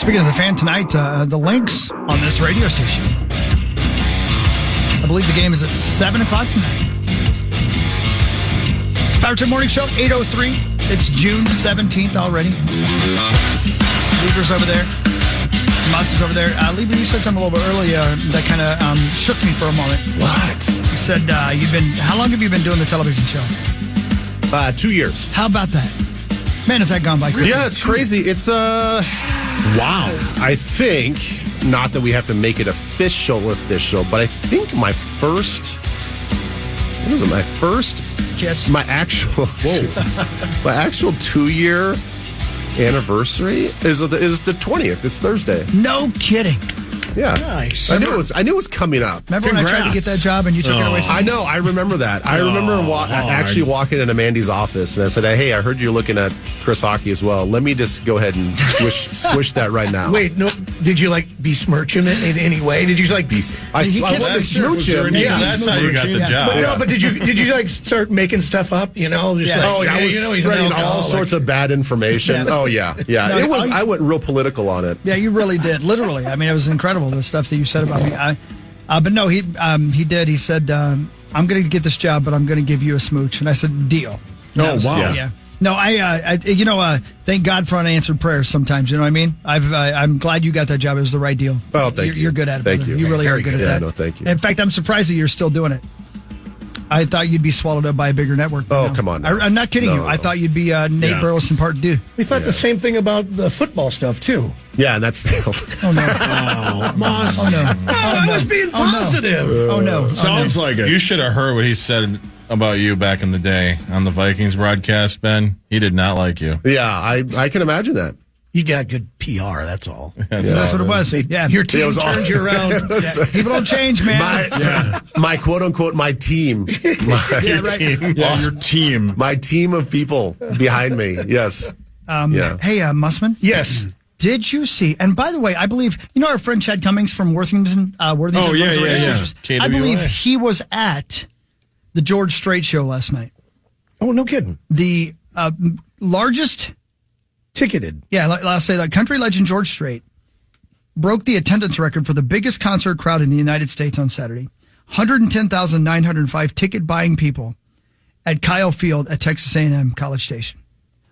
Speaking of the fan tonight, the Lynx on this radio station. I believe the game is at 7 o'clock tonight. Power Trip Morning Show, 8:03. It's June 17th already. Lieber's over there. Moss is over there. Lieber, you said something a little bit earlier that kind of shook me for a moment. What? You said how long have you been doing the television show? 2 years. How about that? Man, has that gone by quickly? Yeah, it's crazy. It's wow. I think, not that we have to make it official, but I think my first, what was it, my first? Yes. My actual 2-year anniversary is the 20th. It's Thursday. No kidding. Yeah. Nice. I knew it was coming up. Remember when I tried to get that job and you took it away from me? I know. I remember that. I remember actually walking into Mandy's office and I said, "Hey, I heard you're looking at Chris Hockey as well. Let me just go ahead and swish that right now." Wait, no. Did you besmirch him in any way? Did you be? I wanted to smooch him. Yeah, that's how you got the job. But, no, but did you start making stuff up? I was spreading all sorts of bad information. Yeah. No, it was. I went real political on it. Yeah, you really did. Literally. I mean, it was incredible, the stuff that you said about me. But no, he did. He said, "I'm going to get this job, but I'm going to give you a smooch." And I said, "Deal." Oh, wow. Yeah. No, thank God for unanswered prayers sometimes. You know what I mean? I'm glad you got that job. It was the right deal. Oh, thank you. You're good at it. Thank brother. you. You really are good at that. No, thank you. In fact, I'm surprised that you're still doing it. I thought you'd be swallowed up by a bigger network. Oh, come on. I'm not kidding you. I thought you'd be Nate Burleson Part 2. We thought the same thing about the football stuff, too. Yeah, and that failed. Oh, no. Moss. Oh, no. I was being positive. Oh, no. Sounds like it. You should have heard what he said about you back in the day on the Vikings broadcast, Ben. He did not like you. Yeah, I can imagine that. You got good PR, that's all. That's what it was. Your team turned you around. People don't change, man. My quote-unquote, my team. Your team. My team of people behind me, yes. Hey, Mussman? Yes. Did you see, and by the way, I believe, our friend Chad Cummings from Worthington? Oh, yeah. I believe he was at the George Strait show last night. Oh, no kidding. The largest... Ticketed. Yeah, last night, country legend George Strait broke the attendance record for the biggest concert crowd in the United States on Saturday. 110,905 ticket-buying people at Kyle Field at Texas A&M College Station.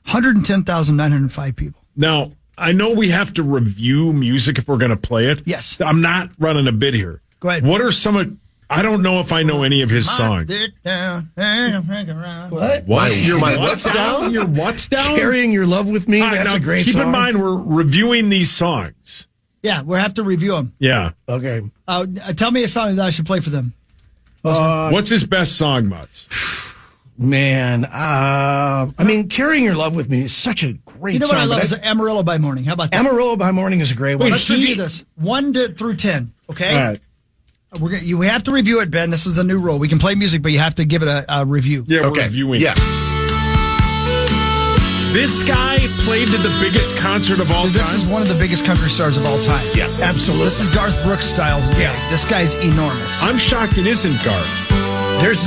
110,905 people. Now, I know we have to review music if we're going to play it. Yes. I'm not running a bit here. Go ahead. What are some of... I don't know if I know any of his songs. What? Your what's down? Your what's down? Carrying Your Love With Me? That's a great song. Keep in mind, we're reviewing these songs. Yeah, we'll have to review them. Yeah. Okay. Tell me a song that I should play for them. What's his best song, Mutz? Man, Carrying Your Love With Me is such a great song. You know what I love is Amarillo by Morning. How about that? Amarillo by Morning is a great one. Let's review this. 1 through 10, okay? All right. You have to review it, Ben. This is the new rule. We can play music, but you have to give it a review. Yeah, we're reviewing. Yes. This guy played at the biggest concert of all time. This is one of the biggest country stars of all time. Yes. Absolutely. This is Garth Brooks style. Yeah. This guy's enormous. I'm shocked it isn't Garth. There's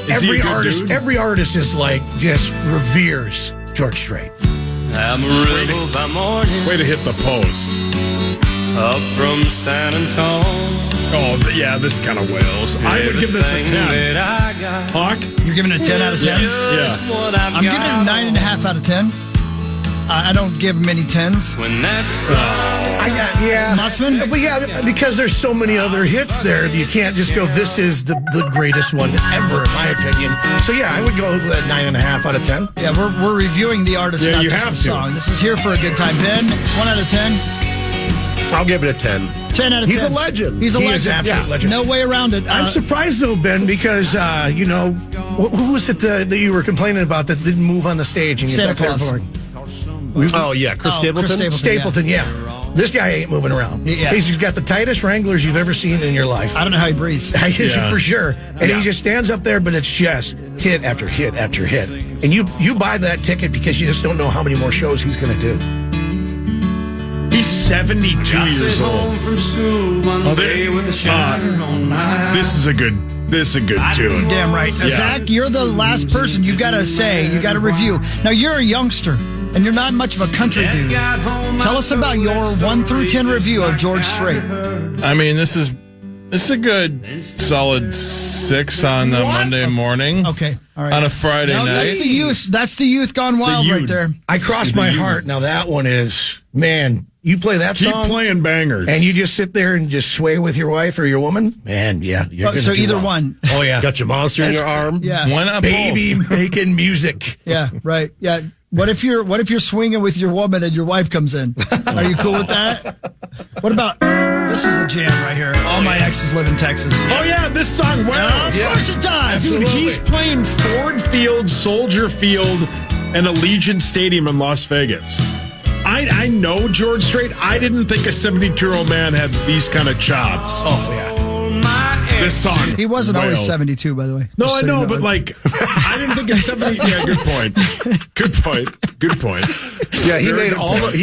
every artist. Dude? Every artist is just reveres George Strait. Amarillo by morning. Way to hit the post. Up from San Antonio. Oh, yeah, this kind of wails. I would give this a 10. Hawk? You're giving it a 10 out of 10? Yeah. I'm giving it a 9.5 out of 10. I don't give many 10s. When that's Mussman? But because there's so many other hits there, you can't just go, this is the greatest one ever, in my opinion. So, I would go with 9.5 out of 10. Yeah, we're reviewing the artist, not you just have the to. song. This is Here for a Good Time. Ben, 1 out of 10? I'll give it a 10. 10 out of 10. He's a legend. He's a legend. Is an absolute legend. No way around it. I'm surprised, though, Ben, because, who was it that you were complaining about that didn't move on the stage? And Santa Claus. Oh, yeah. Chris Stapleton? Stapleton, yeah. This guy ain't moving around. Yeah. He's got the tightest Wranglers you've ever seen in your life. I don't know how he breathes. For sure. And he just stands up there, but it's just hit after hit after hit. And you buy that ticket because you just don't know how many more shows he's going to do. He's 72 years old. This is a good tune. Damn right. Now, Zach, you're the last person. You've got to review. Now, you're a youngster. and you're not much of a country dude. Tell us about your 1 through 10 review of George Strait. I mean, this is a good solid 6 on the Monday morning. Okay, all right. On a Friday night. That's the youth. That's the youth gone wild right there. I crossed my heart. Now that one is, man, you play that Keep song. playing bangers. And you just sit there and just sway with your wife or your woman. Man, yeah. You're gonna So do either well. one. Oh, yeah. Got your monster in your arm. Yeah. Why not Baby making music. Yeah, right. Yeah. What if you're swinging with your woman and your wife comes in? Are you cool with that? What about this is the jam right here. All my exes live in Texas. Oh, yeah, this song Of well. course it does. Dude, he's playing Ford Field, Soldier Field, and Allegiant Stadium in Las Vegas. I know George Strait. I didn't think a 72-year-old man had these kind of chops. Oh, yeah. This song. He wasn't always wailed. 72, by the way. No, Just I so you know, but like, I didn't think a 70. Yeah, good point. Good point. Good point. Yeah, he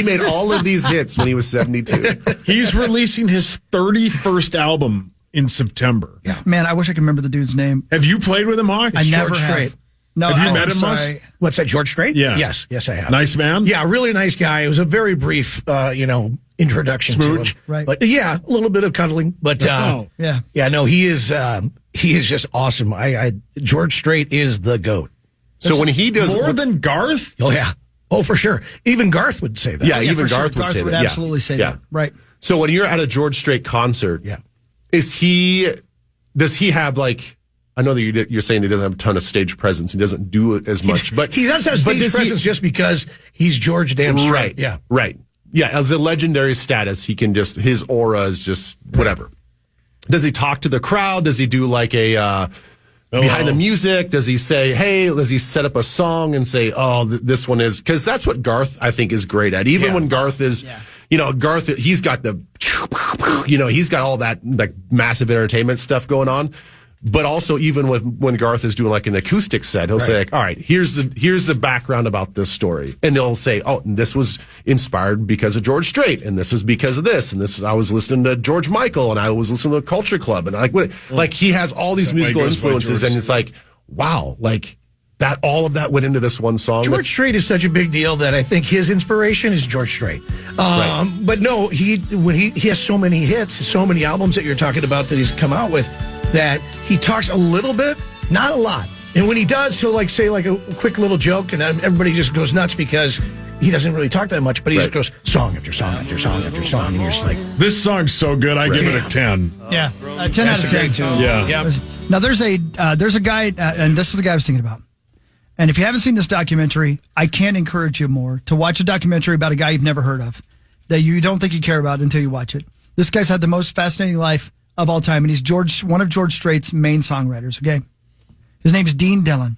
made all of these hits when he was 72. He's releasing his 31st album in September. Yeah. Man, I wish I could remember the dude's name. Have you played with him, Hawk? I never George have. Strait. No, Have you I'm met him, Mus? sorry. What's that, George Strait? Yeah. Yes, I have. Nice man? Yeah, really nice guy. It was a very brief, introduction Smooch. to him. Right. But yeah, a little bit of cuddling. But Oh. Yeah. no, he is just awesome. George Strait is the GOAT. So when he does More than Garth? Oh yeah. Oh, for sure. Even Garth would say that. yeah, Yeah, even for sure. Garth would say that. Yeah. absolutely say Yeah. that. Right. So when you're at a George Strait concert, Yeah. does he have like? I know that you're saying he doesn't have a ton of stage presence. He doesn't do it as much, but he does have but stage does presence just because he's George damn Strait. Right. Yeah. Right. Yeah. As a legendary status, he can just, his aura is just whatever. Does he talk to the crowd? Does he do like a, behind the music? Does he say, hey, does he set up a song and say, oh, this one is, cause that's what Garth, I think, is great at. Even when Garth is, Garth, he's got he's got all that like massive entertainment stuff going on. But also, even when Garth is doing like an acoustic set, he'll say, like, all right, here's the background about this story. And he'll say, oh, and this was inspired because of George Strait, and this was because of this, and I was listening to George Michael, and I was listening to Culture Club, and like he has all these musical influences, and it's like, wow, like that, all of that went into this one song. George Strait is such a big deal that I think his inspiration is George Strait. Right. But no, he has so many hits, so many albums that you're talking about that he's come out with, that he talks a little bit, not a lot. And when he does, he'll like say like a quick little joke, and everybody just goes nuts because he doesn't really talk that much, but he just goes song after song after song after song, and you're just like, This song's so good, I give it a 10. Yeah. 10 out of 10. Yeah. Now there's a guy, and this is the guy I was thinking about. And if you haven't seen this documentary, I can't encourage you more to watch a documentary about a guy you've never heard of, that you don't think you care about until you watch it. This guy's had the most fascinating life of all time, and he's one of George Strait's main songwriters. Okay, his name's Dean Dillon,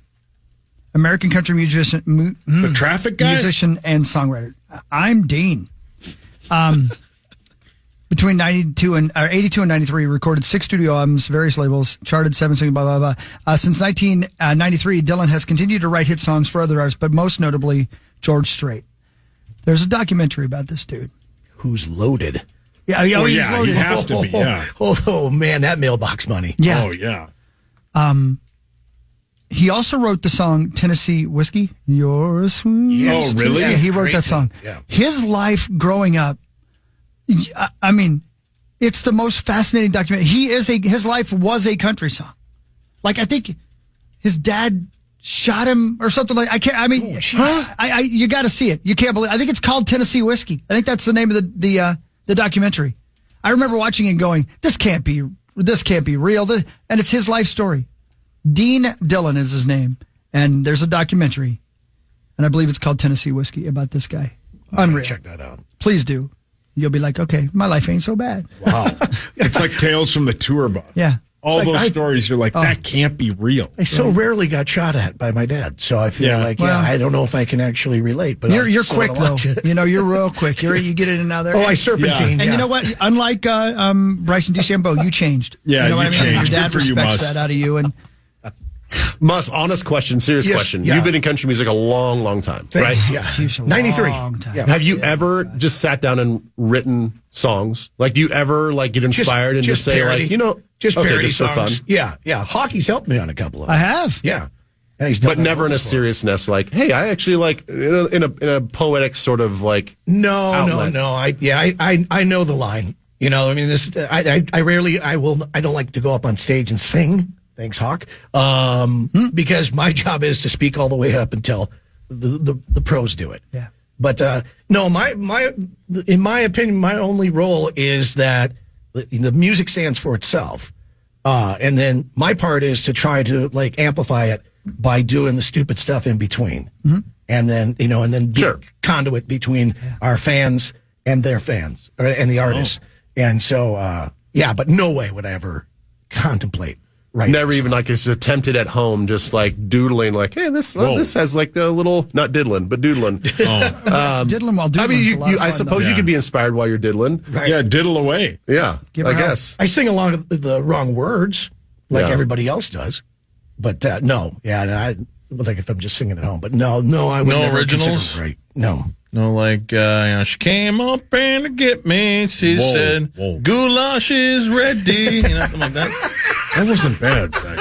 American country musician, The traffic guy? musician and songwriter. I'm Dean. Between 82 and 93, recorded 6 studio albums, various labels, charted 7 singles, blah, blah, blah. Since 1993, Dylan has continued to write hit songs for other artists, but most notably, George Strait. There's a documentary about this dude. who's loaded. Yeah, Oh, he's yeah, loaded. you have to be, yeah. Oh, man, that mailbox money. Yeah. Oh, yeah. He also wrote the song Tennessee Whiskey. You're a sweet. Yes, oh, really? Yeah, he wrote Great that song. Yeah. His life growing up, I mean, it's the most fascinating document. His life was a country song. Like, I think his dad shot him or something like. You got to see it. You can't believe. I think it's called Tennessee Whiskey. I think that's the name of the documentary. I remember watching it and going, this can't be real. And it's his life story. Dean Dillon is his name, and there's a documentary, and I believe it's called Tennessee Whiskey, about this guy. Unreal. Check that out. Please do. You'll be like, okay, my life ain't so bad. Wow. It's like Tales from the Tour Bus. Yeah. All It's like, those stories, you're like, that can't be real. I so rarely got shot at by my dad, so I feel like, Well, I don't know if I can actually relate. But You're quick though. You're real quick. You get in and out of there. Oh, I serpentine. And you know what? Unlike Bryson DeChambeau, you changed. Yeah, you know what you I mean. changed. Your dad Good for you, respects Mus. that out of you, and Mus, honest question, serious Yes, question. yeah. You've been in country music a long, long time, right? Yeah. Sheesh, a 93. long time. Yeah. Have you ever just sat down and written songs? Like, do you ever get inspired and just say parody. just Just parody just for fun? songs. Yeah. Hockey's helped me on a couple of them. I have. Yeah. And he's done But that never in a before. seriousness, like, hey, I actually like in a poetic sort of like. No. outlet. I know the line. You know, I mean, I don't like to go up on stage and sing. Thanks, Hawk. Because my job is to speak all the way up until the pros do it. Yeah. But no, in my opinion, my only role is that the music stands for itself, and then my part is to try to like amplify it by doing the stupid stuff in between, and then be a conduit between our fans and their fans and the artists. And so, but no way would I ever contemplate. Right. Never even like it's attempted at home, just like doodling, like, hey, this has like the little, not diddling, but doodling. Diddling while doodling. I mean, I suppose you could be inspired while you're diddling. Right. Yeah, diddle away. Yeah, I guess. I sing along the wrong words like Yeah. everybody else does. But no. Yeah, I like if I'm just singing at home. But no, I would No never originals? consider it right. No. No, like, she came up and to get me. She said, goulash is ready. Something like that. That wasn't bad. Back then.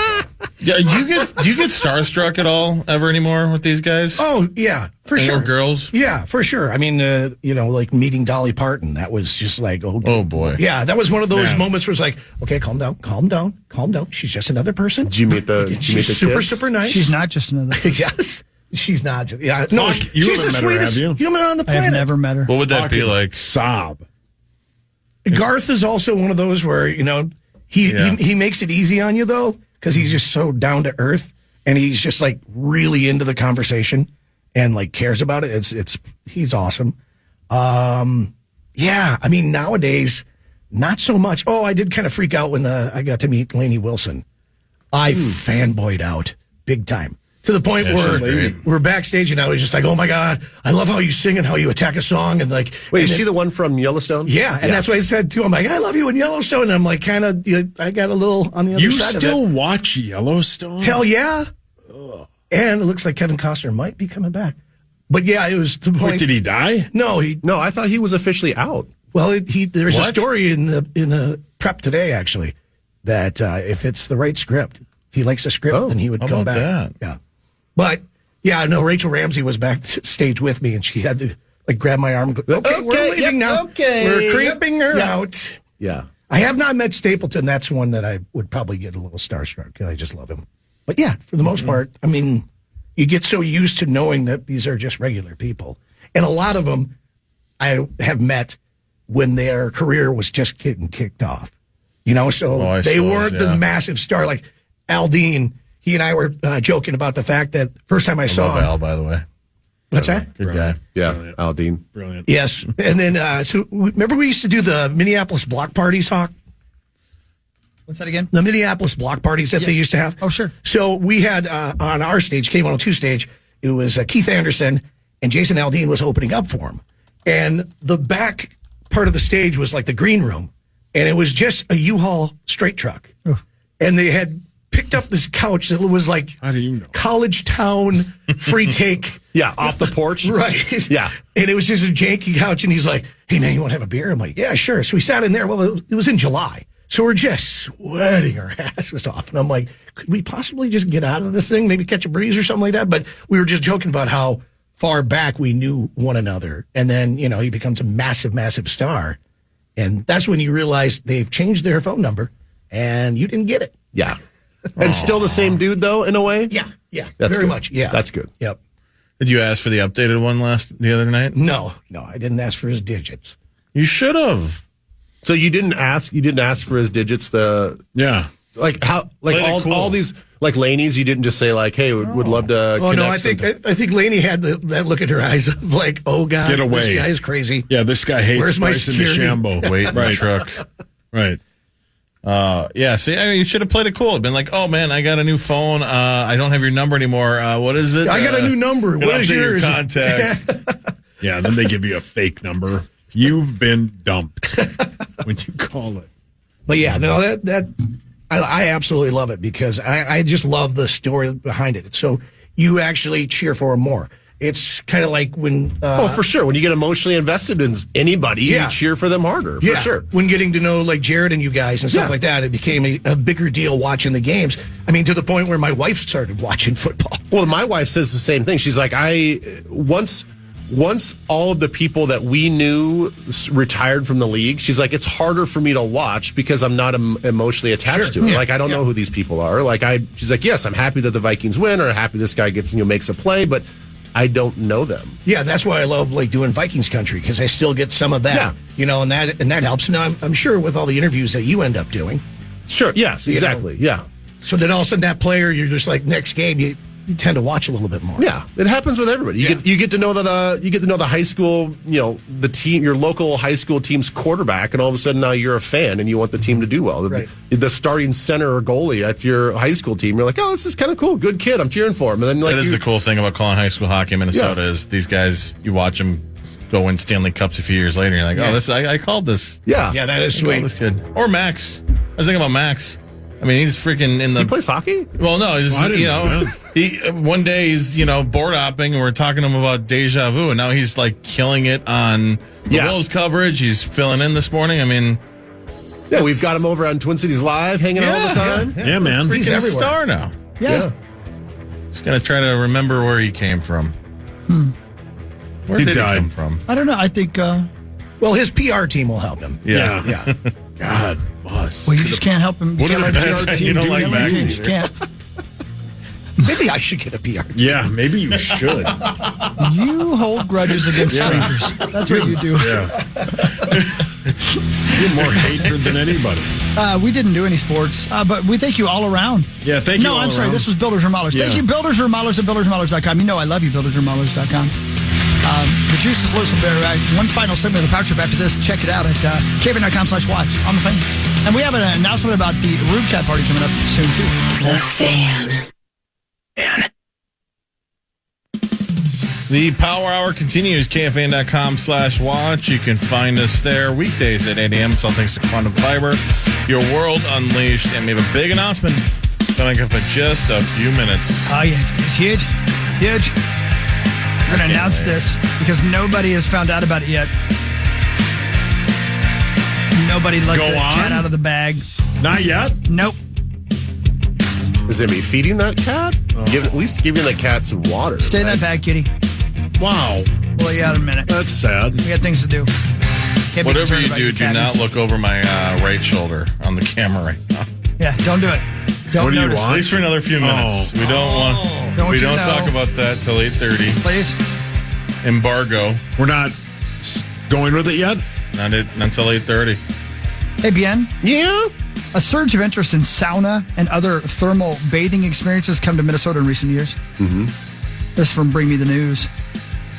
Yeah, do you get starstruck at all ever anymore with these guys? Oh, yeah, for And sure. or girls? Yeah, for sure. I mean, like meeting Dolly Parton, that was just like, Oh, boy. Yeah, that was one of those Man. moments where it's like, okay, calm down. She's just another person. Did you meet the She's super, kids? super nice. She's not just another. Yes, she's not. Yeah, no, Hawk, you she's haven't the met her, sweetest have you? human on the I planet. have never met her. What would that be Fucking like? Sob. Garth is also one of those where he makes it easy on you though, because he's just so down to earth and he's just like really into the conversation and like cares about it. He's awesome. Yeah, I mean nowadays not so much. Oh, I did kind of freak out when I got to meet Lainey Wilson. I fanboyed out big time. To the point Yeah, she's where great. we're backstage and I was just like, oh my God, I love how you sing and how you attack a song. And like, Wait, and is she the one from Yellowstone? yeah, and that's what I said too. I'm like, I love you in Yellowstone. And I'm like, kind of, I got a little on the other You side still of it. watch Yellowstone? Hell yeah. And it looks like Kevin Costner might be coming back. But yeah, it was the point. Wait, did he die? No, No, I thought he was officially out. well, there's a What? story in the prep today, actually, that if it's the right script, if he likes the script, then he would how come about back. that? Yeah. But yeah, no, Rachel Ramsey was backstage with me and she had to like grab my arm and go, okay, we're Okay, leaving yep, now. okay, We're yep, creeping her yep. out. Yeah. I have not met Stapleton. That's one that I would probably get a little starstruck. I just love him. But yeah, for the most part, I mean, you get so used to knowing that these are just regular people. And a lot of them I have met when their career was just getting kicked off. So I they suppose, weren't the yeah. massive star. Like Aldine, he and I were joking about the fact that first time I saw Love him. Al, by the way. What's that? Good guy. Yeah. Brilliant. Aldine. Brilliant. Yes. And then, so remember we used to do the Minneapolis block parties, Hawk? What's that again? The Minneapolis block parties that they used to have. Oh, sure. So we had on our stage, K102 stage, it was Keith Anderson and Jason Aldean was opening up for him. And the back part of the stage was like the green room. And it was just a U-Haul straight truck. And they had picked up this couch that was like How do you know? college town free take. Yeah, off the porch. Right. Yeah. And it was just a janky couch. And he's like, hey, man, you want to have a beer? I'm like, yeah, sure. So we sat in there. Well, it was in July. So we're just sweating our asses off. And I'm like, could we possibly just get out of this thing? Maybe catch a breeze or something like that? But we were just joking about how far back we knew one another. And then, he becomes a massive, massive star. And that's when you realize they've changed their phone number and you didn't get it. Yeah. And still the same dude, though, in a way? Yeah. Yeah. That's very good. much. Yeah. That's good. Yep. Did you ask for the updated one the other night? No, I didn't ask for his digits. You should have. So you didn't ask for his digits, Yeah. like how, like Played it cool. all these, like Laney's, you didn't just say like, hey, would love to Oh connect no, I think Lainey had that look in her eyes of like, oh God, Get away. this guy is crazy. Yeah, this guy hates Where's my Bryson security? DeChambeau. Wait in the Right. truck. Right. Yeah, see, you should have played it cool. It'd been like, oh man, I got a new phone. I don't have your number anymore. What is it? I got a new number. Can What I is update your yours? contact? Yeah, then they give you a fake number. You've been dumped when you call it. But yeah, no, that I absolutely love it because I just love the story behind it. So you actually cheer for him more. It's kind of like when... oh, for sure. When you get emotionally invested in anybody, you cheer for them harder, for sure. When getting to know like Jared and you guys and stuff like that, it became a bigger deal watching the games. I mean, to the point where my wife started watching football. Well, my wife says the same thing. She's like, once all of the people that we knew retired from the league, she's like, it's harder for me to watch because I'm not emotionally attached to it. Like, I don't know who these people are. Like, she's like, yes, I'm happy that the Vikings win, or happy this guy gets, makes a play, but I don't know them. Yeah, that's why I love like doing Vikings country, because I still get some of that, and that helps. Now, I'm sure with all the interviews that you end up doing. Sure. Yes, exactly. Yeah. So then all of a sudden that player, you're just like, next game, you tend to watch a little bit more. Yeah, it happens with everybody. You get to know that you get to know the high school, the team, your local high school team's quarterback, and all of a sudden now you're a fan and you want the team to do well. Right. The starting center or goalie at your high school team, you're like, oh, this is kind of cool, good kid, I'm cheering for him. And then that is the cool thing about calling high school hockey in Minnesota is these guys, you watch them go win Stanley Cups a few years later, and you're like, oh, this I called this. Yeah, that is sweet. This kid or Max. I was thinking about Max. I mean, he's freaking in the. He plays hockey? Well, no, he's just, he one day he's board hopping, and we're talking to him about deja vu, and now he's like killing it on the Wolves coverage. He's filling in this morning. I mean, we've got him over on Twin Cities Live, hanging out all the time. Yeah, man, he's a star now. Yeah. He's gonna try to remember where he came from. Where did he come from? I don't know. I think. Well, his PR team will help him. Yeah. God, boss. Well, you just can't help him. What are the best? You don't like Max? You can't. Maybe I should get a PR team. Yeah, maybe you should. You hold grudges against strangers. That's what you do. Yeah. You have more hatred than anybody. We didn't do any sports, but we thank you all around. Yeah, thank you. No, I'm sorry. This was Builders Remodelers. Yeah. Thank you, Builders Remodelers at buildersremodelers.com. You know I love you, buildersremodelers.com. The juice is loose. One final segment of the Power Trip after this. Check it out at KFAN.com/watch on the Fan. And we have an announcement about the Rube Chat party coming up soon, too. The Fan. The Power Hour continues. KFAN.com/watch. You can find us there weekdays at 8 a.m. It's all thanks to Quantum Fiber. Your world unleashed. And we have a big announcement coming up in just a few minutes. Oh, yeah. It's huge. Huge. We're going to announce this because nobody has found out about it yet. Nobody let the cat out of the bag. Not yet? Nope. Is it me feeding that cat? At least giving that cat some water. Stay in that bag, kitty. Wow. We'll let you out in a minute. That's sad. We got things to do. Can't be Whatever concerned you about do, your do cabinets. not look over my right shoulder on the camera right now. Yeah, don't do it. Don't What do you notice. want? At least for another few minutes. We don't want. Don't We you don't know. talk about that till 8:30. Please. Embargo. We're not going with it yet? Not until 8:30. Hey, Bien. Yeah. A surge of interest in sauna and other thermal bathing experiences come to Minnesota in recent years. Mm-hmm. This from Bring Me the News.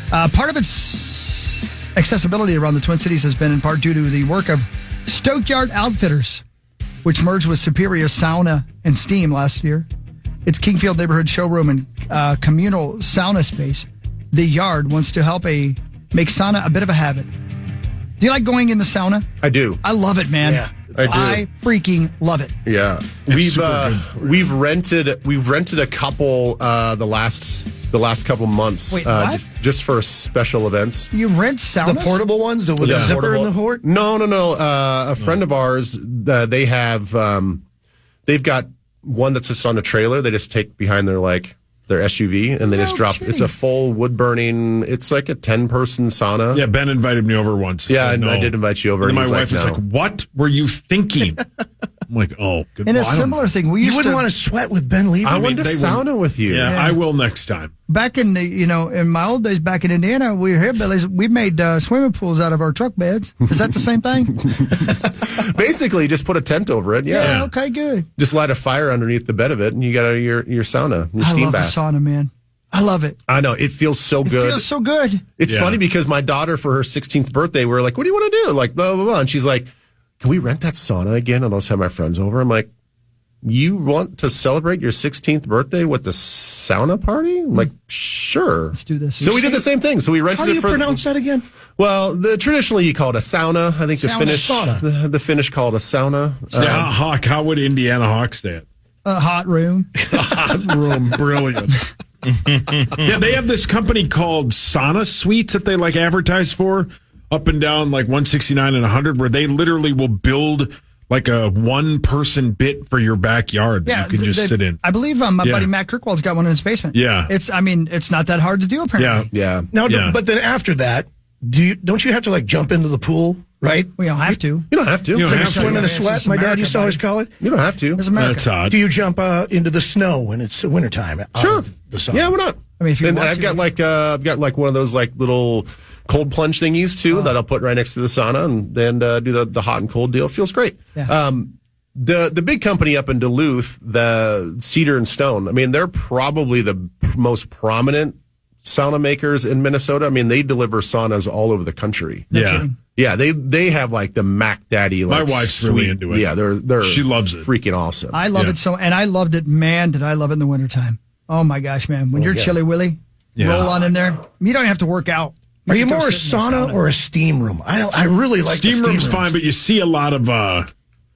Part of its accessibility around the Twin Cities has been in part due to the work of Stokeyard Outfitters, which merged with Superior Sauna and Steam last year. Its Kingfield neighborhood showroom and communal sauna space, The Yard, wants to help make sauna a bit of a habit. Do you like going in the sauna? I do. I love it, man. Yeah, I do. I freaking love it. Yeah, we've rented a couple the last couple months. Wait, what? Just for special events. You rent saunas? The portable ones with the zipper in the hort? No. A friend of ours, they have they've got one that's just on a trailer. They just take behind their SUV and they just drop. kidding. It's a full wood burning. It's like a 10-person sauna. Yeah, Ben invited me over once. Yeah, Said and no. I did invite you over. And And my he's wife was no. like, "What were you thinking?" I'm like, "Oh, good." And a well, I don't similar know. thing. We You used wouldn't to want to sweat with Ben Leber. I went to they sauna with you. Yeah, I will next time. back in the in my old days back in Indiana, we were hillbillies. We made swimming pools out of our truck beds. Is that the same thing? Basically, just put a tent over it. Yeah. Okay, good. Just light a fire underneath the bed of it, and you got your sauna, your I steam love bath. the sauna, man. I love it. I know it feels so It good. feels so good. It's Yeah. funny because my daughter, for her 16th birthday, we were like, "What do you want to do?" Like blah blah blah, and she's like, "Can we rent that sauna again?" And I'll just have my friends over. I'm like, "You want to celebrate your 16th birthday with the sauna party?" I'm like, "Sure, let's do this. So we did the same thing. So we rented How do it you for. pronounce that again? Well, traditionally you call it a sauna. I think the Sauna. Finnish call it a sauna. Hawk, how would Indiana Hawk say it? A hot room. Hot room, brilliant. Yeah, they have this company called Sauna Suites that they like advertise for up and down like 169 and 100, where they literally will build like a one-person bit for your backyard that you can just sit in. I believe my buddy Matt Kirkwald's got one in his basement. Yeah. It's not that hard to do, apparently. Yeah. Now, Yeah. but then after that, don't you have to like jump into the pool, right? We don't have to. You don't have to. You don't It's like a have to. swim in a It's sweat. just My dad America, used to always buddy. call it. You don't have to. It's America. That's odd. Do you jump into the snow when it's wintertime? Sure. The sun? Yeah, why not? I mean, if you and want I've to. got like one of those like little cold plunge thingies too that I'll put right next to the sauna and then do the hot and cold deal. Feels great. Yeah. The big company up in Duluth, the Cedar and Stone, I mean, they're probably the most prominent sauna makers in Minnesota. I mean, they deliver saunas all over the country. Yeah. Yeah, they have like the Mac Daddy. Like, My wife's really into it. Yeah, they're She loves it. Freaking awesome. I love it so, and I loved it. Man, did I love it in the wintertime. Oh my gosh, man. When you're chilly willy, roll on in there. You don't have to work out. Are you can go more a sit in the sauna or a steam room? I really like the Steam steam room's fine, but you see a lot of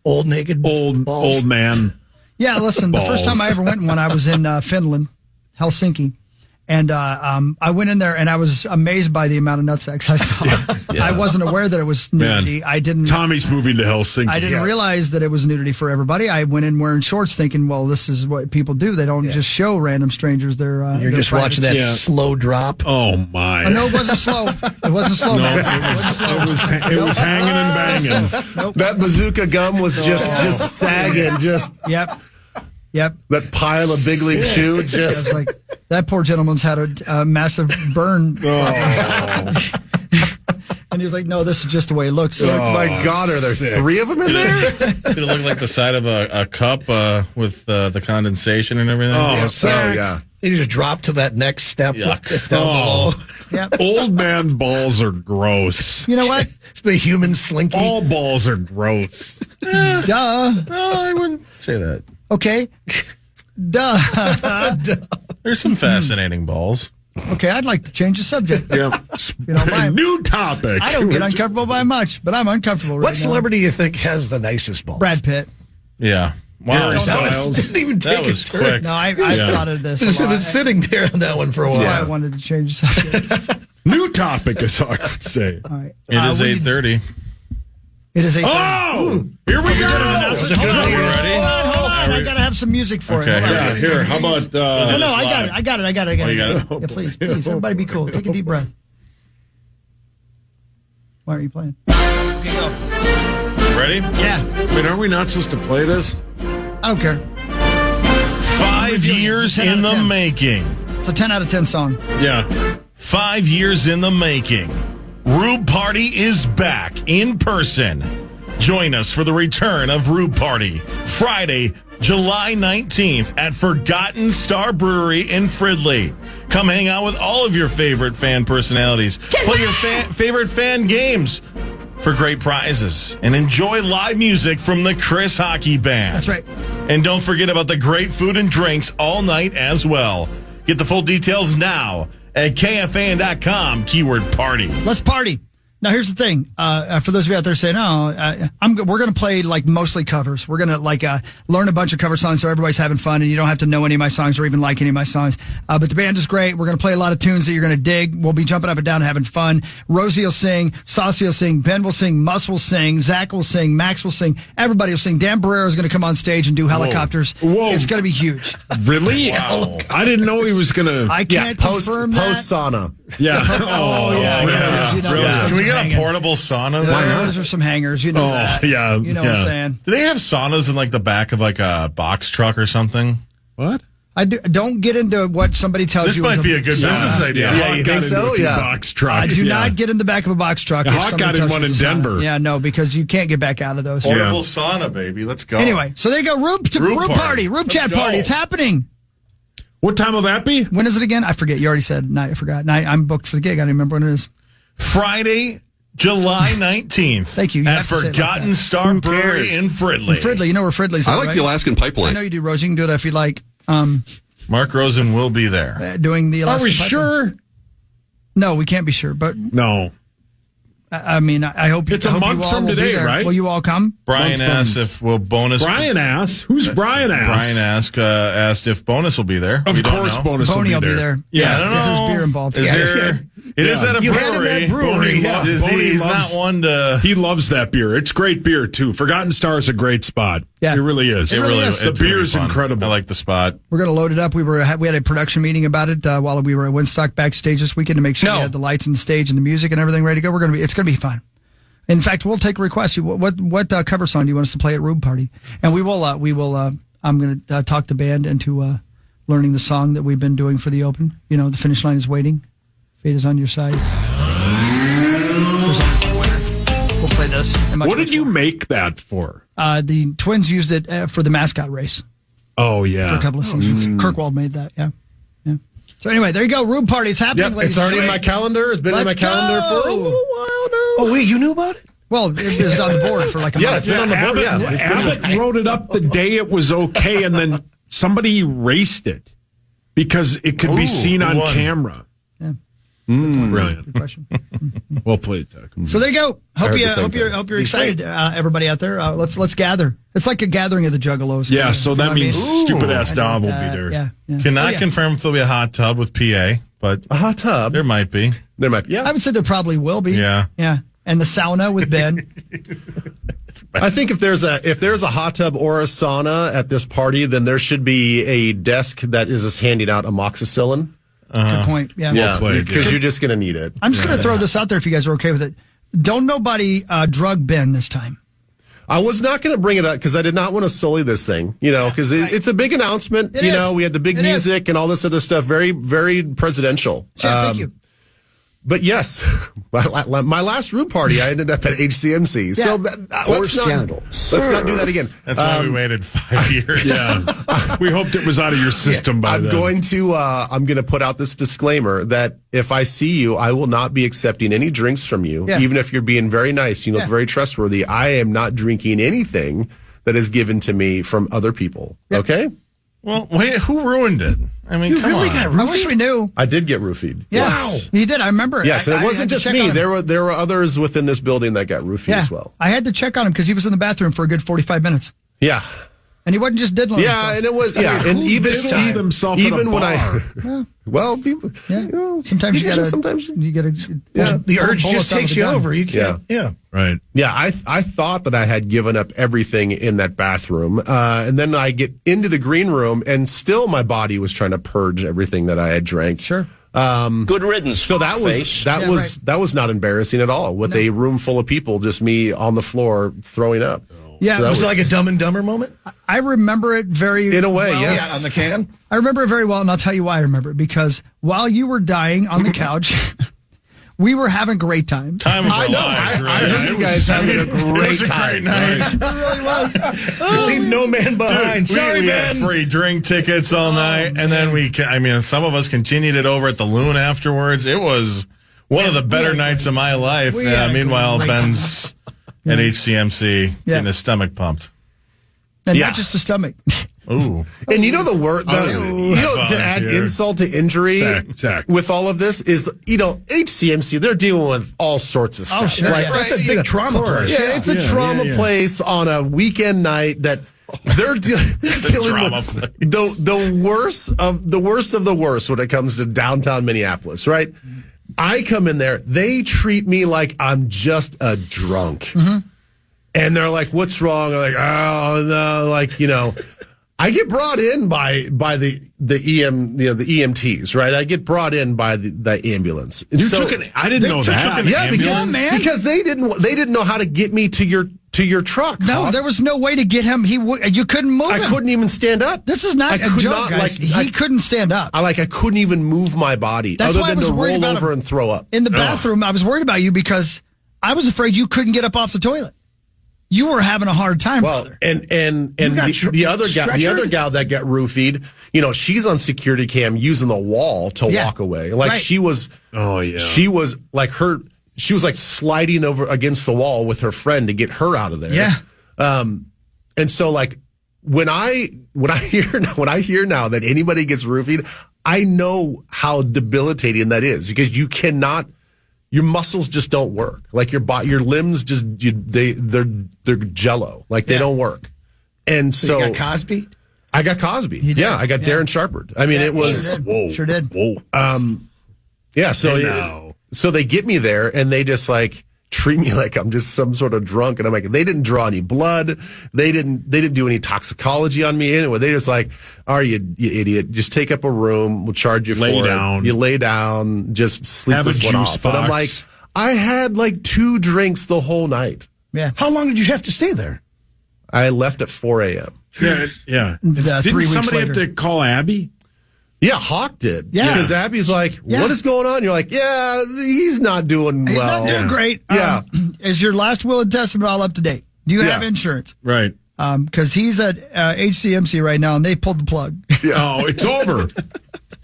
old naked balls. old man. Yeah, listen, the first Balls. time I ever went in one, I was in Finland, Helsinki. And I went in there and I was amazed by the amount of nutsack I saw. I wasn't aware that it was nudity. Man, I didn't. Tommy's moving to Helsinki. I didn't realize that it was nudity for everybody. I went in wearing shorts, thinking, "Well, this is what people do. They don't just show random strangers their." You're their just watching that Yeah. slow drop. Oh my! Oh, no, it wasn't slow. It wasn't slow. No, man. it was hanging and banging. Nope. that bazooka gum was just sagging, just Yep. that pile of big league shoe. I Just was like, that poor gentleman's had a massive burn. And he was like, "No, this is just the way it looks." my God, are there three of them in there? Did it look like the side of a cup with the condensation and everything? Oh, Oh yeah. They just drop to that next step. Yuck. It's down Oh. below. Yep. Old man balls are gross. You know what? It's the human slinky. All balls are gross. Duh. No, I wouldn't say that. Okay. Duh. There's some fascinating balls. Okay, I'd like to change the subject. Yeah. You know, New topic. I don't get uncomfortable by much, but I'm uncomfortable right What now. celebrity do you think has the nicest balls? Brad Pitt. Yeah. Wow. Harry Styles. Didn't even That take was a turn. quick. No, I've thought of this. Just a lot. been sitting there on that one for a That's why I while. wanted to change the subject. New topic, as I would say. All right. It is we need- 8:30. It is 8:30. Oh, here we go. Hold on, Are we ready? hold on. I gotta have some music for Okay, it. Hold on. Yeah, here. How about? No, This I got live. it. I got it. Oh, you got it? Yeah, please. Everybody be cool. Take a deep breath. Why are you playing? Ready? Yeah. Wait, are we not supposed to play this? I don't care. 5 years 10 out in of the 10. making. It's a 10 out of 10 song. Yeah. 5 years in the making. Rube Party is back in person. Join us for the return of Rube Party, Friday, July 19th at Forgotten Star Brewery in Fridley. Come hang out with all of your favorite fan personalities. Play your favorite fan games for great prizes and enjoy live music from the Chris Hockey Band. That's right. And don't forget about the great food and drinks all night as well. Get the full details now at KFAN.com, keyword party. Let's party. Now, here's the thing. For those of you out there saying, we're going to play like mostly covers. We're going to learn a bunch of cover songs so everybody's having fun and you don't have to know any of my songs or even like any of my songs. But the band is great. We're going to play a lot of tunes that you're going to dig. We'll be jumping up and down having fun. Rosie will sing. Saucy will sing. Ben will sing. Muss will sing. Zach will sing. Max will sing. Everybody will sing. Dan Barrera is going to come on stage and do helicopters. Whoa. It's going to be huge. Really? Wow. I didn't know he was gonna. I can't confirm that. Post sauna. Yeah. Oh, yeah. You know, Really? those Can things we are get a hanging. portable sauna? Those are some hangers. You know that. yeah, You know what yeah. I'm saying? Do they have saunas in like the back of like a box truck or something? What? Don't get into what somebody tells This you. might is be a good business idea. Yeah, you Hawk got think so? into a few Yeah. box trucks. Do yeah. not get in the back of a box truck. Yeah, if Hawk somebody got in tells one you in to sign it. Denver. Yeah, no, because you can't get back out of those. Portable sauna, baby. Let's go. Anyway, so there you go. Rube Party. Rube Let's Chat go. Party. It's happening. What time will that be? When is it again? I forget. You already said. No, I forgot. I'm booked for the gig. I don't remember when it is. Friday, July 19th. Thank you. You At have to say it like Forgotten that. Star Brewery in Fridley. Fridley. You know where Fridley's I at, like right? the Alaskan I pipeline. know you do, Rose. You can do it if you like. Mark Rosen will be there. Doing the Are Alaska we Pipeline. sure? No, we can't be sure. But No. I mean, I hope It's I a hope month you all from will be today, there. right? Will you all come? Brian asked if bonus. Brian asked. Who's Brian asked? Brian asked if bonus will be there. Of We don't course, know. bonus Boney will be there. Yeah, I don't because know. there's beer involved. Is Yeah. there? It is at a You had him brewery. at brewery. Yeah. He's not one to. He loves that beer. It's great beer too. Forgotten Star is a great spot. Yeah. It really is. It really is. The it's beer pretty is fun. incredible. I like the spot. We're going to load it up. We had a production meeting about it while we were at Winstock backstage this weekend to make sure we had the lights and the stage and the music and everything ready to go. It's going to be fun. In fact, we'll take requests. What cover song do you want us to play at Rube Party? And we will. I'm going to talk the band into learning the song that we've been doing for the Open. You know, the finish line is waiting. Fate is on your side. We'll play this. What did you make that for? The Twins used it for the mascot race Oh yeah, for a couple of seasons. Kirkwald made that. Yeah. So anyway, there you go. Rube Party. It's happening. Yep, it's already in my calendar. It's been in my Let's calendar go. for a little while now. Oh, wait, you knew about it? Well, it was on the board for like a Yeah, month. it's been on the board. Abbott wrote it up the day it was okay, and then somebody erased it because it could be Ooh, seen who on won? camera. Yeah. Brilliant. Good question. Well played, Tech. So there you go. Hope heard the same thing. you're excited, everybody out there. Let's gather. It's like a gathering of the Juggalos. Yeah, so that means stupid ass Dom will be there. Yeah. Cannot Oh, yeah. confirm if there'll be a hot tub with PA, but A hot tub. there might be. There might be. Yeah. I would say there probably will be. Yeah. Yeah. And the sauna with Ben. I think if there's a hot tub or a sauna at this party, then there should be a desk that is just handing out amoxicillin. Good point. Yeah. Yeah, played, because you're just going to need it. I'm just going to throw this out there if you guys are okay with it. Don't nobody drug Ben this time. I was not going to bring it up because I did not want to sully this thing, because it's a big announcement. It is. We had the big It is. music and all this other stuff. Very, very presidential. Sure, thank you. But yes, my last Rube Party, I ended up at HCMC. So let's not do that again. That's why we waited 5 years. Yeah, we hoped it was out of your system by I'm then. going to put out this disclaimer that if I see you, I will not be accepting any drinks from you, Yeah. even if you're being very nice. You look Yeah. very trustworthy. I am not drinking anything that is given to me from other people. Yeah. Okay? Well, wait, who ruined it? I mean, come on. I wish we knew. I did get roofied. Yes. You did. I remember. Yes, and I it wasn't had to just check me. on him. There were others within this building that got roofied as well. I had to check on him because he was in the bathroom for a good 45 minutes. Yeah. And he wasn't just diddling Yeah, himself. and it was and Who even diddles themselves at a even when bar? well, people Sometimes you gotta. sometimes You gotta. The urge just takes you over. You can't. Yeah. Right. Yeah, I thought that I had given up everything in that bathroom, and then I get into the green room, and still my body was trying to purge everything that I had drank. Sure. Good riddance. So that was face. that was not embarrassing at all. With a room full of people, just me on the floor throwing up. Yeah. So that Was it like a Dumb and Dumber moment? I remember it very In a way, well. yes. On the can? I remember it very well, and I'll tell you why I remember it. Because while you were dying on the couch, we were having a great time. Time of I our know. lives, I really. heard you guys having a It was great a time. great night. It really was. You leave no man behind. Sorry, we had Ben. free drink tickets all night, and then some of us continued it over at the Loon afterwards. It was one of the better nights of my life. We had a Meanwhile, great Ben's at HCMC Yeah. getting his stomach pumped. And Yeah. not just the stomach. Ooh. And you know the word, to add volunteer. insult to injury Zach. with all of this is, HCMC, they're dealing with all sorts of stuff. sure. Yeah. That's a big trauma place. Yeah, it's a trauma place on a weekend night that they're dealing trauma with the worst of the worst when it comes to downtown Minneapolis, right? I come in there, they treat me like I'm just a drunk. And they're like, "What's wrong?" I'm like, "Oh no!" I get brought in by the EMTs, right? I get brought in by the ambulance. And I didn't know that. Yeah, because they didn't know how to get me to your truck. No, Hawk. there was no way to get him. You couldn't move him. I couldn't even stand up. This is not I a could joke, not, guys. like, He couldn't stand up. I couldn't even move my body That's other why I than was to worried roll about over him. and throw up. In the bathroom, I was worried about you because I was afraid you couldn't get up off the toilet. You were having a hard time, Well, brother. and got the other gal, the stretchered? other gal that got roofied, she's on security cam using the wall to walk away. Like right. she was, Oh, yeah. she was like sliding over against the wall with her friend to get her out of there. Yeah. And so like when I hear now that anybody gets roofied, I know how debilitating that is because you cannot your muscles just don't work. Like your limbs just they're jello. Like they don't work. And so you got Cosby? I got Cosby. Yeah, I got Darren Sharpard. I mean, it was Sure did. yeah. So they get me there and they just like treat me like I'm just some sort of drunk. And I'm like, they didn't draw any blood. They didn't do any toxicology on me anyway. They just like, you idiot, just take up a room. We'll charge you for it. You lay down, just sleep this one off. But I'm like, I had like 2 drinks the whole night. Yeah. How long did you have to stay there? I left at 4 a.m. Yeah. The 3 Didn't weeks somebody later. have to call Abby? Yeah, Hawk did. Yeah. Because Abby's like, what is going on? You're like, yeah, he's not doing He's well. not doing great. Yeah. Is your last will and testament all up to date? Do you have insurance? Right. Because he's at HCMC right now, and they pulled the plug. Oh, it's over.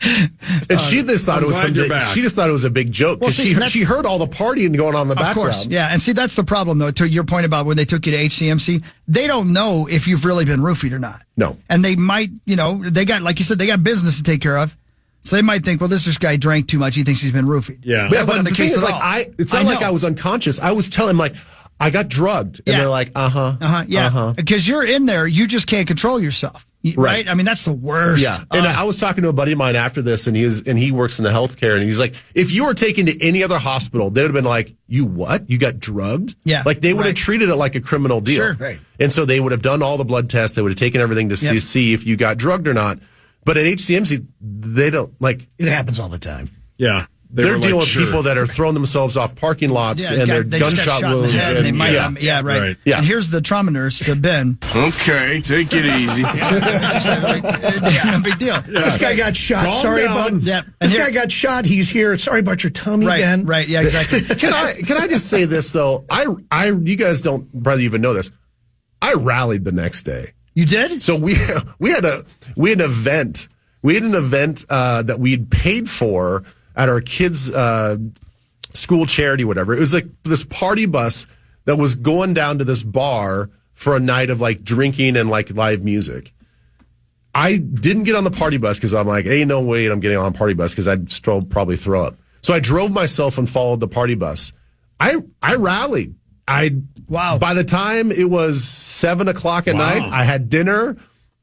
And she just thought I'm it was glad you're back. she just thought it was a big joke because she heard all the partying going on in the background. Of course, yeah. And see, that's the problem, though, to your point about when they took you to HCMC. They don't know if you've really been roofied or not. No. And they might, they got, like you said, they got business to take care of. So they might think, well, this guy drank too much. He thinks he's been roofied. Yeah. That But wasn't the the thing case is, at like, all. it's not like I was unconscious. I was telling him, like, I got drugged. And they're like, yeah. Because you're in there, you just can't control yourself. Right? I mean, that's the worst. Yeah. And I was talking to a buddy of mine after this, and he works in the healthcare, and he's like, if you were taken to any other hospital, they would have been like, you what? You got drugged? Yeah. Like they would have treated it like a criminal deal. Sure. Right. And so they would have done all the blood tests. They would have taken everything to see if you got drugged or not. But at HCMC, they don't like. It happens all the time. Yeah. They're dealing with people that are throwing themselves off parking lots and they're they just got gunshot shot in the wounds. head and they might, right. Right. Yeah. And here's the trauma nurse to Ben. Okay, take it easy. No big deal. This guy got shot. Calm Sorry down. about. Yeah. This guy got shot. He's here. Sorry about your tummy, Ben. Right. Yeah, exactly. Can I just say this though? You guys don't probably even know this. I rallied the next day. You did? So we had an event. We had an event that we'd paid for at our kids' school charity, whatever. It was like this party bus that was going down to this bar for a night of like drinking and like live music. I didn't get on the party bus because I'm like, hey, no way I'm getting on a party bus because I'd probably throw up. So I drove myself and followed the party bus. I rallied. Wow. By the time it was 7:00 at night, I had dinner,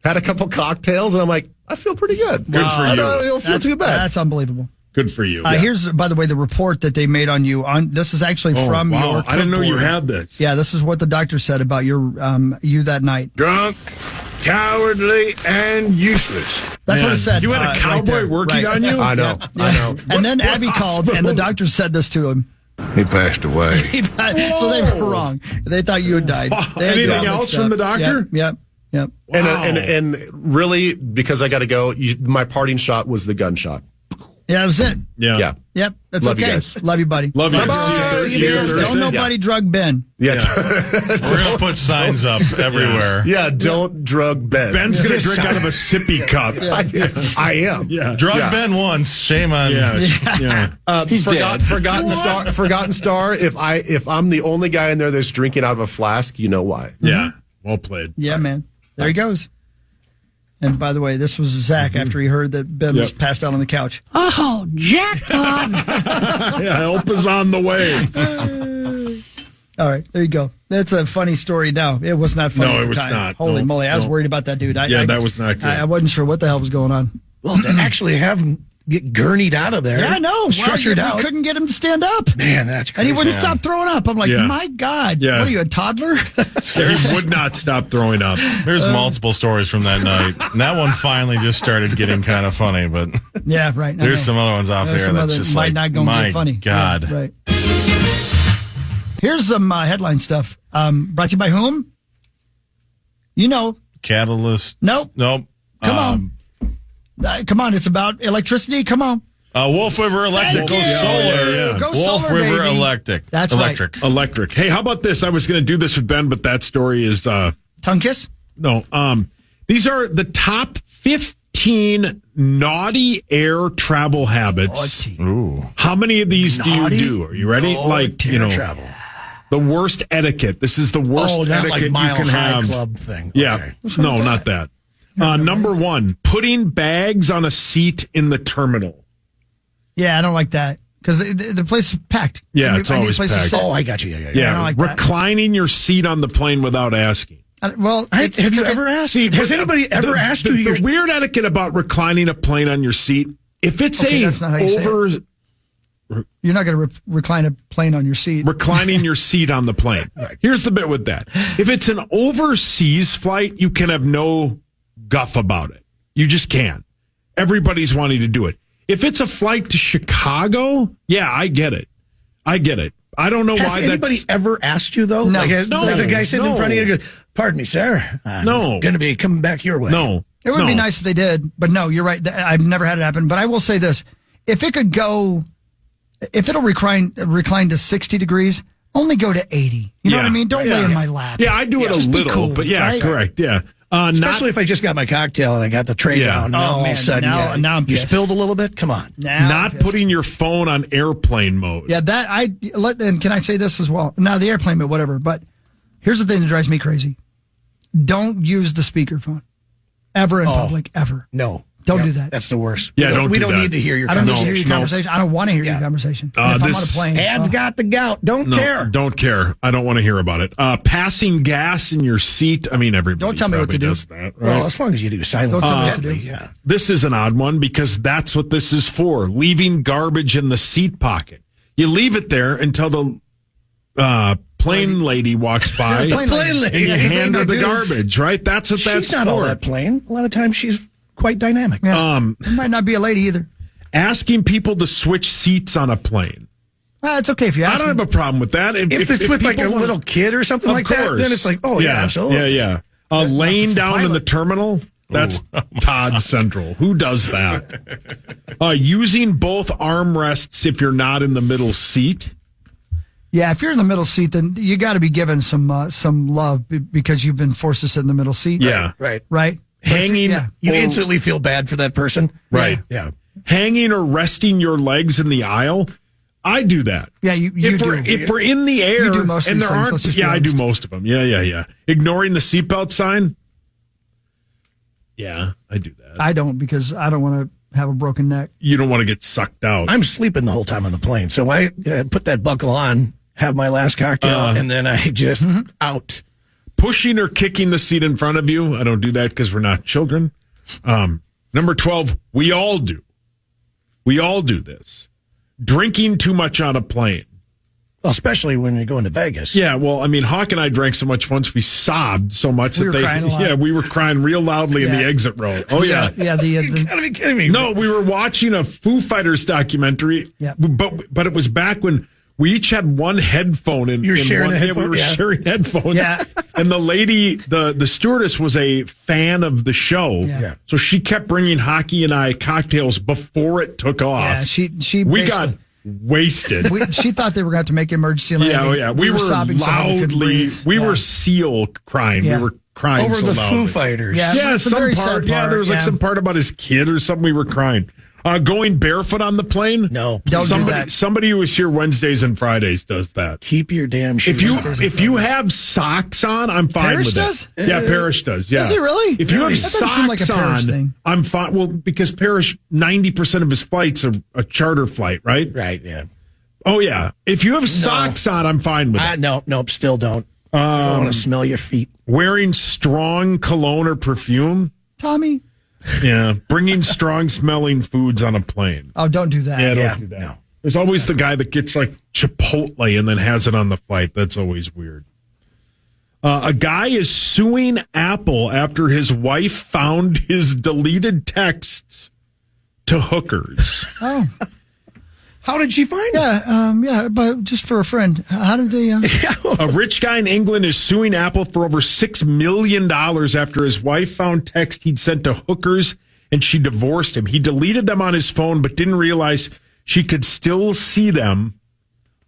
had a couple cocktails, and I'm like, I feel pretty good. Good for I you. don't feel too bad. That's unbelievable. Good for you. Here's, by the way, the report that they made on you. This is actually from your I didn't know you clipboard. had this. Yeah, this is what the doctor said about you that night. Drunk, cowardly, and useless. That's what Man, it said. you had a right cowboy there. working Right. on you? I know. And then What Abby called, and the doctor said this to him. He passed away. So they were wrong. They thought you had died. They had Anything you all else mixed from up. the doctor? Yep. And really, because I got to go, my parting shot was the gunshot. Yeah, that was it. Yeah. Yep. That's Love you okay. guys. Love you, buddy. Love you. Bye-bye. See you Thursday. Don't nobody drug Ben. Yeah. We're going to put signs up everywhere. Yeah, don't drug Ben. Ben's going to drink out of a sippy cup. I am. Yeah. Drug Yeah. Ben once. Shame on. Yeah. He's Forgotten Star. If I'm the only guy in there that's drinking out of a flask, you know why. Yeah. Well played. Yeah, man. There he goes. And by the way, this was Zach after he heard that Ben was passed out on the couch. Oh, jackpot. Yeah, help is on the way. All right, there you go. That's a funny story now. It was not funny No, at it the was time. not. Holy No, moly, I was no. worried about that dude. That was not good. I wasn't sure what the hell was going on. Well, to actually have him get gurneyed out of there. Yeah, I know. Stretchered We out. couldn't get him to stand up. Man, that's And crazy. he wouldn't stop throwing up. I'm like, Yeah. my God. Yeah. What are you, a toddler? He would not stop throwing up. There's multiple stories from that night. And that one finally just started getting kind of funny, but Yeah, right. I there's know. some other ones out There's there some that's other just might like, not gonna my get funny. God. Yeah, right. Here's some headline stuff. Brought to you by whom? You know. Catalyst. Nope. Nope. Come on. Come on. It's about electricity. Come on. Wolf River Electric. Go Thank you. solar. Yeah. Go Wolf solar, River baby. Electric. That's right. Electric. Hey, how about this? I was going to do this with Ben, but that story is Tongue kiss? no. These are the top 15 naughty air travel habits. Ooh. How many of these do you do? Are you ready? Travel. The worst etiquette. This is the worst Oh, not etiquette like you Mile can High have. Club thing. Yeah. Okay. No, not that. Number one, putting bags on a seat in the terminal. Yeah, I don't like that. because the place is packed. Yeah, I it's need a always place to packed. sit. Oh, I got you. Yeah. I Yeah, don't like that. reclining your seat on the plane without asking. Well, Have you ever asked? Has anybody ever asked you? The weird etiquette about reclining a plane on your seat, if it's that's not how you say it. You're not going to recline a plane on your seat. reclining your seat on the plane. Here's the bit with that. If it's an overseas flight, you can have no guff about it. You just can't. Everybody's wanting to do it. If it's a flight to Chicago, yeah, I get it. I don't know Has why anybody ever asked you, though? No. Like the guy sitting in front of you No. goes, pardon me, sir. I'm No. going to be coming back your way. No. It would be nice if they did, but no, you're right. I've never had it happen. But I will say this: if it'll recline to 60 degrees, only go to 80. You know what I mean? Don't lay in my lap. Yeah, I do it a Just be little, cool, but yeah, right? correct. Yeah. Especially if I just got my cocktail and I got the tray Yeah. down. Now all of a sudden, now I'm you pissed. spilled a little bit? Come on. Now not I'm pissed. putting your phone on airplane mode. Yeah, and can I say this as well? Now the airplane mode, whatever. But here's the thing that drives me crazy: don't use the speakerphone ever in public, ever. No. Don't do that. That's the worst. Yeah, don't we do don't that. need to hear your I don't need to conversation. hear your conversation. I don't want to hear your conversation. And if I'm on a this- plane, Dad's got the gout. Don't care. Don't care. I don't want to hear about it. Passing gas in your seat. I mean, everybody Don't tell me what to probably do. does that, right? Well, as long as you do silent. Don't tell me what to do. Yeah. This is an odd one because that's what this is for. Leaving garbage in the seat pocket. You leave it there until the plane lady walks by. Plane Plane lady. And you Yeah, 'cause hand they her the ain't no dudes. garbage, right? That's what that's She's not for. all that plain. A lot of times she's quite dynamic. Yeah. It might not be a lady either. Asking people to switch seats on a plane. It's okay if you I ask don't me. have a problem with that. If it's with like a people want- little kid or something Of like that, course. then it's like, oh, yeah, absolutely. Yeah. Laying it's the down in pilot. the terminal, that's Todd Central. Who does that? Using both armrests if you're not in the middle seat. Yeah, if you're in the middle seat, then you got to be given some love because you've been forced to sit in the middle seat. Yeah. Right. Right? Hanging. Yeah. You instantly feel bad for that person. Right. Yeah. Hanging or resting your legs in the aisle. I do that. Yeah, you if do. we're in the air, You do most of and these there things, let's aren't. just be Yeah, I do honest. most of them. Yeah. Ignoring the seatbelt sign. Yeah, I do that. I don't because I don't want to have a broken neck. You don't want to get sucked out. I'm sleeping the whole time on the plane. So I put that buckle on, have my last cocktail, and then I just out. Pushing or kicking the seat in front of you. I don't do that because we're not children. Number 12, we all do. We all do this. Drinking too much on a plane. Well, especially when you're going to Vegas. Yeah, well, I mean, Hawk and I drank so much once we sobbed so much We that were crying a lot. yeah, we were crying real loudly in the Yeah. exit row. Oh yeah. Yeah, You gotta be kidding me. No, we were watching a Foo Fighters documentary. Yeah. But it was back when we each had one headphone in. You were in sharing one, a yeah, headphone? we were Yeah. sharing headphones. Yeah. And the lady, the stewardess was a fan of the show. Yeah. So she kept bringing Hockey and I cocktails before it took off. Yeah, she we basically- got wasted. she thought they were going to make emergency landing. Yeah, oh yeah. We were sobbing so hard we couldn't loudly. breathe. We Yeah. were seal crying. Yeah. We were crying Over so the loudly. Foo Fighters. Yeah. Yeah, It's a some very part. sad Yeah, there was like part, some yeah. part about his kid or something. We were crying. Going barefoot on the plane? No. Don't do that. Somebody who is here Wednesdays and Fridays does that. Keep your damn shoes If you have socks on, I'm fine Parrish with does? it. Yeah, Parrish does. Yeah. Does he really? If you Really? have That doesn't socks seem like a Parrish on, thing. I'm fine. Well, because Parrish, 90% of his flights are a charter flight, right? Right, yeah. Oh yeah. If you have socks on, I'm fine with it. Nope, still don't. I don't want to smell your feet. Wearing strong cologne or perfume. Tommy. Yeah. Bringing strong smelling foods on a plane. Oh, don't do that. Yeah, don't Yeah, do that. no. There's always the guy that gets like Chipotle and then has it on the flight. That's always weird. A guy is suing Apple after his wife found his deleted texts to hookers. Oh, How did she find it? yeah, but just for a friend. How did they? A rich guy in England is suing Apple for over $6 million after his wife found text he'd sent to hookers and she divorced him. He deleted them on his phone, but didn't realize she could still see them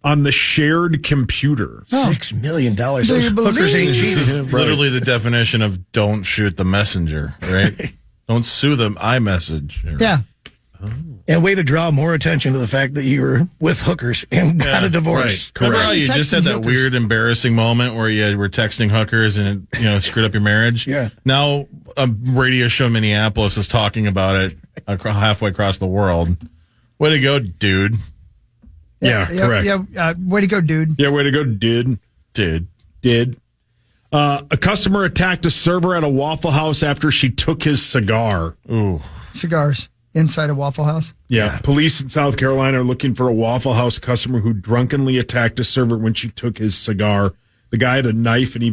on the shared computer. $6 million. Those you hookers ain't believe? cheap. Literally the definition of don't shoot the messenger, right? Don't sue them, iMessage. Yeah. And way to draw more attention to the fact that you were with hookers and got a divorce. Right. Remember how Correct. you just had that Texting weird, embarrassing moment where you were texting hookers and it, screwed up your marriage? Yeah. Now a radio show in Minneapolis is talking about it halfway across the world. Way to go, dude. Yeah, correct. Yeah, way to go, dude. Yeah, way to go, dude. Did. A customer attacked a server at a Waffle House after she took his cigar. Ooh. Cigars inside a Waffle House. Yeah. Police in South Carolina are looking for a Waffle House customer who drunkenly attacked a server when she took his cigar. The guy had a knife and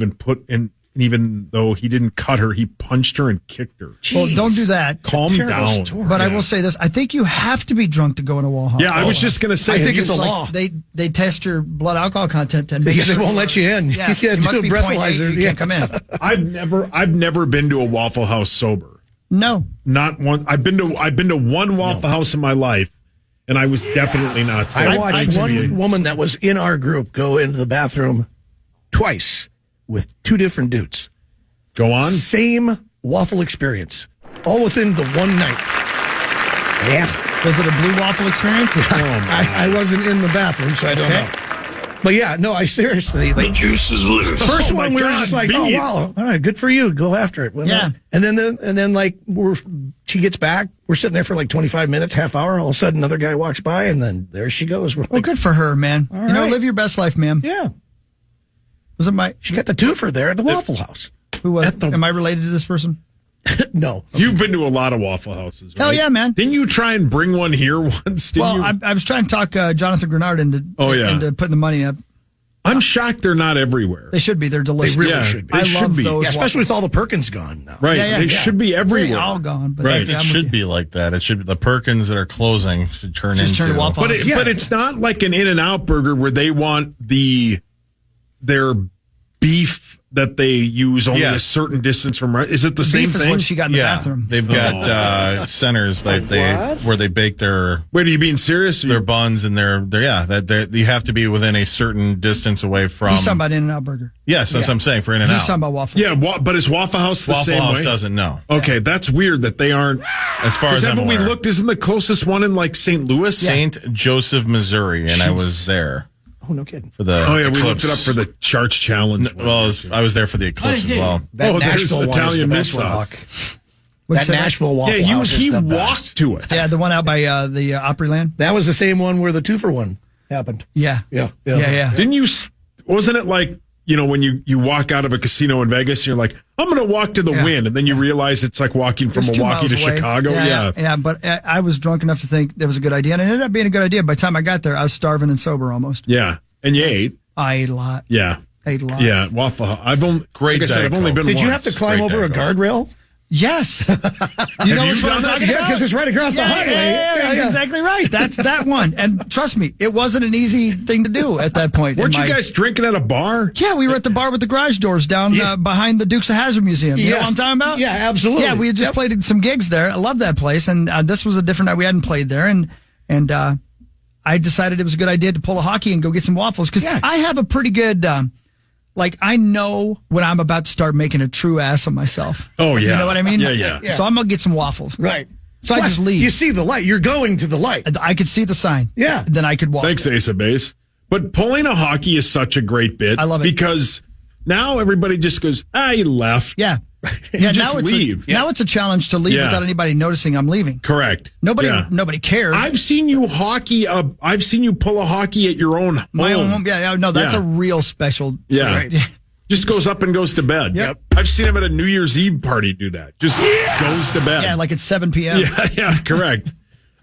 even though he didn't cut her, he punched her and kicked her. Well, don't do that. Calm down. story. But I will say this. I think you have to be drunk to go in a Waffle House. Yeah, I was just going to say. I think it's a like law. They test your blood alcohol content and Because they won't let you in. Yeah, You can't you must do a be breathalyzer. 0.8, you can't come in. I've never been to a Waffle House sober. No. Not one. I've been to one Waffle House in my life, and I was definitely not. I watched one woman that was in our group go into the bathroom twice with two different dudes. Go on. Same waffle experience, all within the one night. Yeah. Was it a blue waffle experience? I wasn't in the bathroom, so I don't know. But yeah, no, I seriously. The juice is loose. First Oh, one, my we were God, just like, beat oh, it. wow. All right, good for you. Go after it. Yeah. And then like, she gets back. We're sitting there for like 25 minutes, half hour. All of a sudden, another guy walks by, and then there she goes. We're Well, like, good for her, man. All You know, right. live your best life, ma'am. yeah. Was it my... She got the twofer there at the Waffle House. Who was... Am I related to this person? No. You've been to a lot of Waffle Houses, right? Hell yeah, man. Didn't you try and bring one here once? Didn't Well, you? I was trying to talk Jonathan Grenard into putting the money up. I'm shocked they're not everywhere. They should be. They're delicious. They really should be. I They should love be. those. Yeah, especially with all the Perkins gone now. Right. Yeah, they yeah. should be everywhere. They all gone. But Right. yeah, It I'm should with be you. like that. It should be the Perkins that are closing should turn Just into turn to Waffle But House. but it's not like an In-N-Out burger where they want their beef that they use only Yes. a certain distance from. Is it the same Beef is thing? what she got in the Yeah, bathroom. they've got centers where they bake their Wait, are you being serious? buns and you have to be within a certain distance away from. He's talking about In-N-Out Burger. Yes, that's what I'm saying for In and He's talking Out. about Waffle. Yeah, but is Waffle House the Waffle same House way? doesn't know. Okay, that's weird that they aren't. As far as I'm Haven't we aware. looked? Isn't the closest one in like St. Louis? St. Joseph, Missouri, and I was there Oh, no kidding. for the. Oh yeah, we Eclipse. looked it up for the Charts Challenge. Well, I was there for the Eclipse as well. That Oh, there's Nashville one is the Italian best meat one, sauce. Huck. What'd That you say? Nashville Waffle Yeah, House he is the walked best. to it. Yeah, the one out by the Opryland. That was the same one where the twofer one happened. Yeah. Yeah. Yeah. Didn't you? Wasn't it like when you walk out of a casino in Vegas, you're like, I'm going to walk to the Yeah. Wynn, and then you realize it's like walking from It's 2 Milwaukee to miles away. Chicago. Yeah. But I was drunk enough to think that was a good idea, and it ended up being a good idea. By the time I got there, I was starving and sober almost. Yeah. And you ate. I ate a lot. Yeah. Ate a lot. Yeah. Waffle House. I've only Great like I said, I've Diet only Coke. been. Did you once. have to climb Great over a Diet guardrail? Yes. You know you which one I'm done that? talking Yeah, about? because it's right across the highway. Yeah, exactly right. That's that one. And trust me, it wasn't an easy thing to do at that point. Weren't you guys drinking at a bar? Yeah, we were at the bar with the garage doors down behind the Dukes of Hazzard Museum. You know what I'm talking about? Yeah, absolutely. Yeah, we had just played some gigs there. I love that place, and this was a different night. We hadn't played there, and I decided it was a good idea to pull a hockey and go get some waffles because I have a pretty good. I know when I'm about to start making a true ass of myself. Oh, yeah. You know what I mean? Yeah. So I'm going to get some waffles. Right. So I just leave. You see the light. You're going to the light. I could see the sign. Yeah. Then I could walk. Thanks, Ace of Base. But pulling a hockey is such a great bit. I love it. Because now everybody just goes, he left. Yeah. You just leave. Now it's a challenge to leave Yeah. without anybody noticing I'm leaving. Correct. Nobody cares. I've seen you I've seen you pull a hockey at your own home. My own home. Yeah. No, that's a real special. Yeah. Right. Just goes up and goes to bed. Yep. I've seen him at a New Year's Eve party do that. Just goes to bed. Yeah, like it's 7 p.m. Yeah, correct.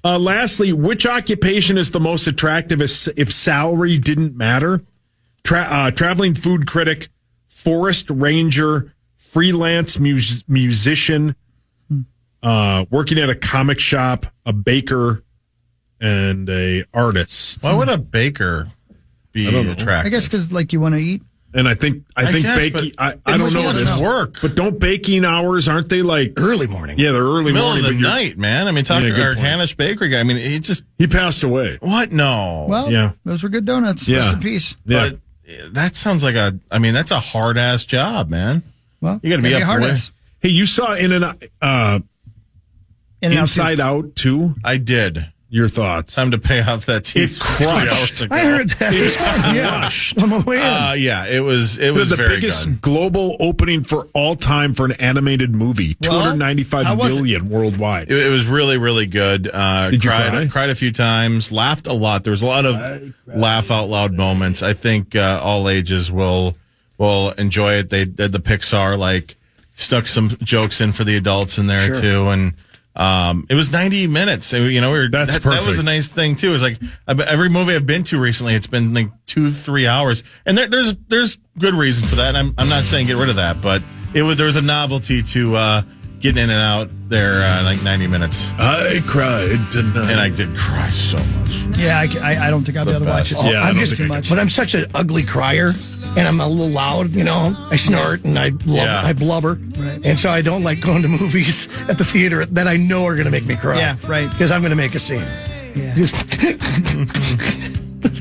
Lastly, which occupation is the most attractive if salary didn't matter? Traveling food critic, forest ranger, freelance musician, working at a comic shop, a baker, and a artist. Why would a baker be attractive? I guess because you want to eat. And I think guess, baking. but I don't know it's this work. but don't baking hours aren't they like Early morning. Yeah, they're early Middle morning. of the but you're- night, man. I mean, talking Yeah, good our point. Hanish Bakery guy. I mean, He passed away. what? No. Well, Yeah. those were good donuts. Yeah. Rest in peace. Yeah. But that sounds like that's a hard ass job, man. Well, You gotta be gotta up hard late. ass. Hey, you saw In and out Inside Out too? I did. Your thoughts? Time to pay off that TV. It crushed. I heard that. It Yeah. crushed. On my way in. Yeah, it was the very biggest good. global opening for all time for an animated movie. Well, how 295 was it? million worldwide. It was really, really good. Did you cry? Cried a few times, laughed a lot. There was a lot of laugh out loud moments. I think all ages will enjoy it. They did the Pixar stuck some jokes in for the adults in there too, and it was 90 minutes. So, That's that perfect. was a nice thing too. It's like every movie I've been to recently, it's been like 2-3 hours, and there's good reason for that. And I'm not saying get rid of that, but there was a novelty to getting in and out there like 90 minutes. I cried tonight. And I did cry so much. Yeah, I don't think I'll be able to watch it. best. Yeah, I I'm don't just think too I much. But I'm such an ugly crier, and I'm a little loud, I snort and I blubber. Right. And so I don't like going to movies at the theater that I know are going to make me cry. Yeah, right. Because I'm going to make a scene. Yeah. Just-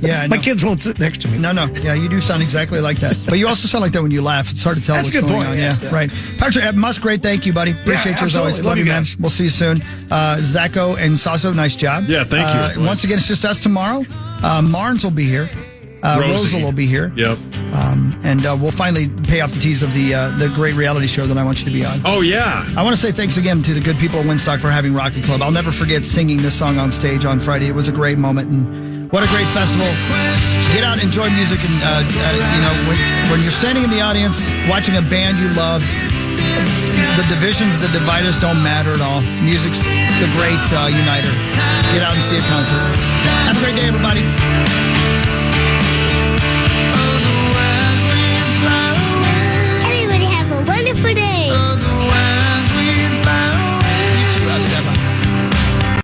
Yeah, I my know. kids won't sit next to me. No. Yeah, you do sound exactly like that. But you also sound like that when you laugh. It's hard to tell That's what's a good going point. on. Yeah, Yeah, yeah. right. Patrick Musgrave, thank you, buddy. Appreciate you as always. absolutely. Love you man. guys. We'll see you soon. Zacho and Sasso, nice job. Yeah, thank you. Once again, it's just us tomorrow. Marnes will be here. Rosie. Rosal will be here. Yep. And we'll finally pay off the tease of the great reality show that I want you to be on. Oh, yeah. I want to say thanks again to the good people at Winstock for having Rocket Club. I'll never forget singing this song on stage on Friday. It was a great moment, and what a great festival. Get out, enjoy music, and when you're standing in the audience watching a band you love, the divisions that divide us don't matter at all. Music's the great uniter. Get out and see a concert. Have a great day, everybody.